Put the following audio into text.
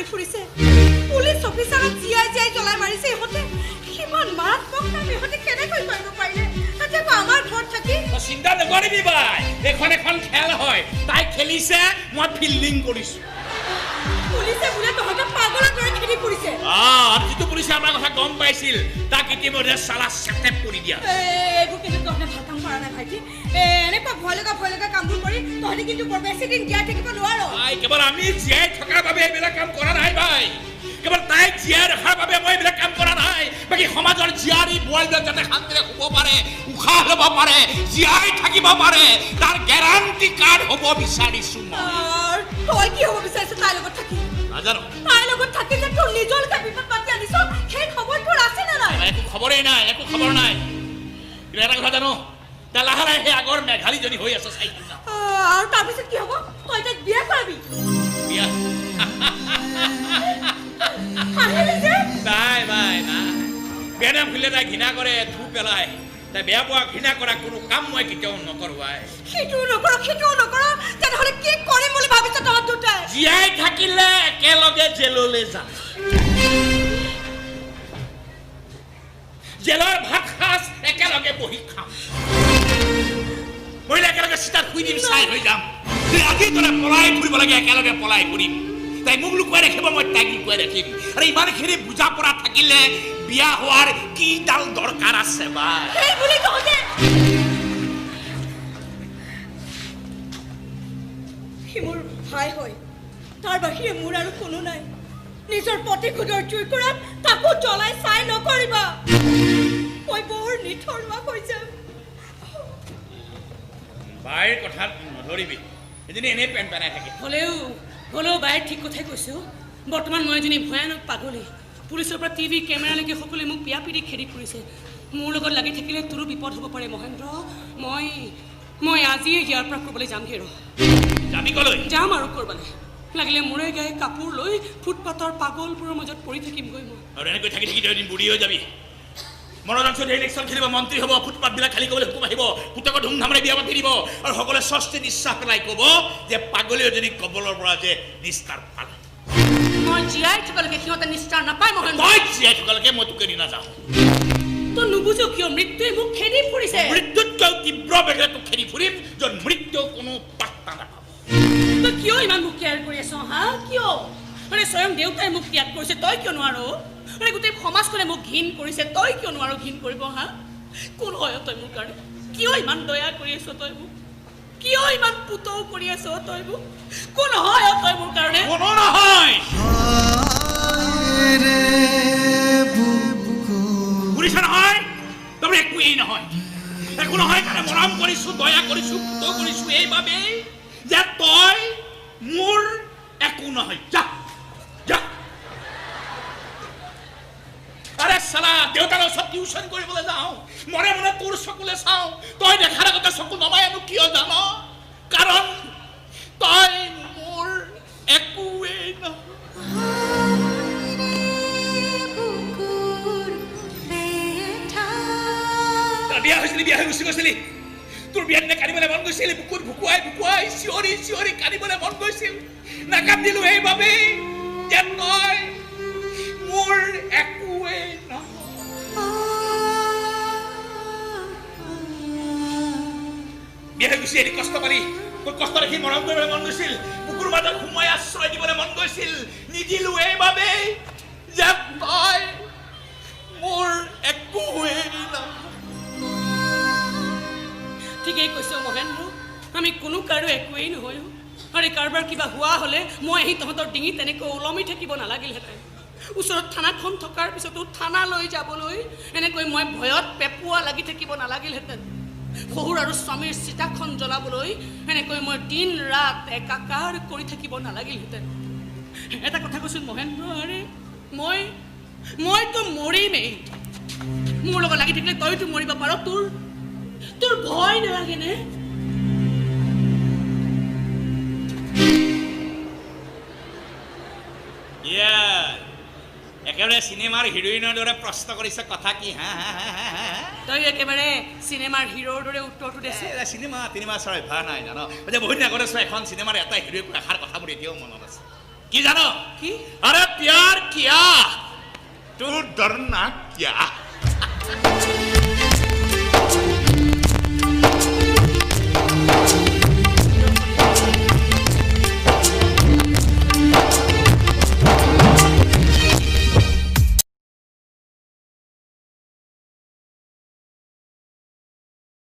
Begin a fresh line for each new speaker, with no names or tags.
কৰি ফুৰিছে পুলিচ অফিচাৰক জিয়াই জ্বলাই মাৰিছে ইহঁতে কিমান মাৰাত্মক কাম ইহঁতে কেনেকৈ কৰিব পাৰিলে তাতে আমাৰ ঘৰত থাকি
চিন্তা নকৰিবি বাই এখন খেল হয় তাই খেলিছে মই ফিল্ডিং কৰিছো
পুলিচে বোলে তহঁতক পাগলৰ দৰে খেলি ফুৰিছে
আৰু যিটো পুলিচে আমাৰ কথা গম পাইছিল তাক ইতিমধ্যে চালা চেটেপ কৰি দিয়া
এইবোৰ কিন্তু তহঁতে ভাল কাম কৰা নাই ভাইটি এনেকুৱা ভয় লগা কামবোৰ কৰি তহঁতে কিন্তু বৰ বেছি দিন জীয়াই থাকিব নোৱাৰ
কেৱল আমি জীয়াই থকাৰ বাবে এইবিলাক কাম কৰা নাই ভাই কেৱল তাইক জীয়াই ৰখাৰ বাবে মই এইবিলাক কাম কৰা নাই বাকী সমাজৰ জীয়াৰী বোৱাৰীবিলাক যাতে শান্তিৰে শুব পাৰে উশাহ ল'ব পাৰে জীয়াই থাকিব পাৰে তাৰ গেৰাণ্টি কাৰ্ড হ'ব বিচাৰিছো
তই কি হ'ব বিচাৰিছ তাইৰ লগত থাকি
নাজানো
তাইৰ লগত থাকি যে তোৰ নিজলৈকে বিপদ পাতি আনিছ সেই খবৰ তোৰ আছে নে নাই
একো খবৰেই নাই একো খবৰ নাই কিন্তু এটা কথা জানো তাই লাহে লাহে সেই আগৰ মেঘালীজনী হৈ আছে চাইছো
আৰু তাৰপিছত কি হ'ব তই তাইক বিয়া কৰাবি
বিয়া নাই নাই নাই বেয়া নাম খুলিলে তাই ঘৃণা কৰে ধূপ পেলাই তাই বেয়া পোৱা ঘৃণা কৰা কোনো কাম মই কেতিয়াও নকৰোঁ
সেইটোও নকৰ তেনেহ'লে কি কৰিম বুলি ভাবিছ তহঁত দুটাই
জীয়াই থাকিলে একেলগে জেললৈ যাম জেলৰ ভাত সাজ একেলগে বহি খাম মৰিলে একেলগে চিতাত শুই দিম চাই হৈ যাম আজি তলে পলাই ফুৰিব লাগে একেলগে পলাই ফুৰিম তাই মোক লুকুৱাই ৰাখিব মই তাইক লুকুৱাই ৰাখিম আৰু ইমানখিনি বুজা পৰা থাকিলে বিয়া হোৱাৰ কিডাল দৰকাৰ আছে বা
সি মোৰ ভাই হয় তাৰ বাহিৰে মোৰ আৰু কোনো নাই নিজৰ পতি খুদৰ জুই কৰাত তাকো জ্বলাই চাই নকৰিবা মই বৰ নিথৰুৱা হৈ যাম
বাইৰ কথাত নধৰিবি এজনী এনেই পেন পেনাই থাকে
হ'লেও বাইৰ ঠিক কথাই কৈছোঁ বৰ্তমান মই এজনী ভয়ানক পাগলী পুলিচৰ পৰা টিভি কেমেৰালৈকে সকলোৱে মোক বিয়া পিৰি খেদি ফুৰিছে মোৰ লগত লাগি থাকিলে তোৰো বিপদ হ'ব পাৰে মহেন্দ্ৰ মই আজিয়ে ইয়াৰ পৰা ক'বলৈ যামগৈ
যাবি ক'লৈ
যাম আৰু ক'ৰবালৈ লাগিলে মোৰে গায়ে কাপোৰ লৈ ফুটপাথৰ পাগলবোৰৰ মাজত পৰি থাকিমগৈ মই
আৰু এনেকৈ থাকি তই এদিন বুঢ়ী হৈ যাবি মনোৰঞ্জন ইলেকশ্যন খেলিব মন্ত্ৰী হ'ব ফুটপাথবিলাক খালী কৰিবলৈ হুকুম আহিব পুতেকক ধুমধামেৰে বিয়া পাতি দিব আৰু সকলোৱে স্বস্তি নিশ্বাস পেলাই ক'ব যে পাগলী এজনী কবলৰ পৰা যে নিস্তাৰ পালে
মই জীয়াই থকালৈকে সিহঁতে নিস্তাৰ নাপায় মহেন্দ্ৰ
মই জীয়াই থকালৈকে মই তোক এৰি নাযাওঁ
তই নুবুজ কিয় মৃত্যুৱে মোক খেদি ফুৰিছে
মৃত্যুতকৈ তীব্ৰ বেগেৰে তোক খেদি ফুৰিম য'ত মৃত্যুৰ কোনো পাত্তা নাপাব
তই কিয় ইমান মোক কেয়াৰ কৰি আছ হা কিয় মানে স্বয়ং দেউতাই মোক ত্যাগ কৰিছে তই কিয় নোৱাৰ মানে গোটেই সমাজখনে মোক ঘিণ কৰিছে তই কিয় নোৱাৰ ঘিণ কৰিব হা কোন হয় তই মোৰ কাৰণে কিয় ইমান দয়া কৰি আছ তই মোক কিয় ইমান পুতৌ কৰি আছ তই মোক কোন হয় তই মোৰ কাৰণে
কোনো নহয় বুঢ়িছা নহয় তাৰমানে একোৱেই নহয় একো নহয় কাৰণে মৰম কৰিছোঁ দয়া কৰিছোঁ পুতৌ কৰিছোঁ এইবাবেই যে তই মোৰ একো নহয় যা যা আৰে চালা দেউতাৰ ওচৰত টিউচন কৰিবলৈ যাওঁ মনে মনে তোৰ চকুলে চাওঁ তই দেখাৰ আগতে চকু নমাই আনো কিয় জান কাৰণ তই মোৰ একোৱেই নহয় বিয়া হৈছিলি বিয়া হৈ গুচি গৈছিলি তোৰ বিয়াত নে কান্দিবলৈ মন গৈছিল বুকুত ভুকুৱাই চিঞৰি কান্দিবলৈ মন গৈছিল নাকান্দিলো সেইবাবেই যে তই মোৰ একোৱেই বিয়া হৈ গুচি এদিন কষ্ট পালি তোৰ কষ্ট দেখি মৰম কৰিবলৈ মন গৈছিল বুকুৰ মাজত সোমাই আশ্ৰয় দিবলৈ মন গৈছিল নিদিলো এইবাবেই যে তই মোৰ একোৱেই নহয়
ঠিকেই কৈছ মহেন্দ্ৰ আমি কোনো কাৰো একোৱেই নহয় আৰু কাৰোবাৰ কিবা হোৱা হ'লে মই আহি তহঁতৰ ডিঙিত তেনেকৈ ওলমি থাকিব নালাগিলহেঁতেন ওচৰত থানাখন থকাৰ পিছতো থানালৈ যাবলৈ এনেকৈ মই ভয়ত পেপুৱা লাগি থাকিব নালাগিলহেঁতেন শহুৰ আৰু স্বামীৰ চিতাখন জ্বলাবলৈ এনেকৈ মই দিন ৰাত একাকাৰ কৰি থাকিব নালাগিলহেঁতেন এটা কথা কৈছোঁ মহেন্দ্ৰ আৰে মইতো মৰিমেই মোৰ লগত লাগি থাকিলে তইতো মৰিব পাৰ তোৰ ভয় নালাগেনে
একেবাৰে চিনেমাৰ হিৰোইনৰ দৰে প্ৰশ্ন কৰিছে কথা কি হা
তই একেবাৰে চিনেমাৰ হিৰোৰ দৰে উত্তৰটো দিছে
চিনেমা চোৱাৰ অভ্যাস নাই জানো বহুত দিন আগতে চোৱা এখন চিনেমাৰ এটা হিৰোইক এষাৰ কথা মোৰ এতিয়াও মনত আছে কি জানো
কি
अरे प्यार किया तू डरना क्या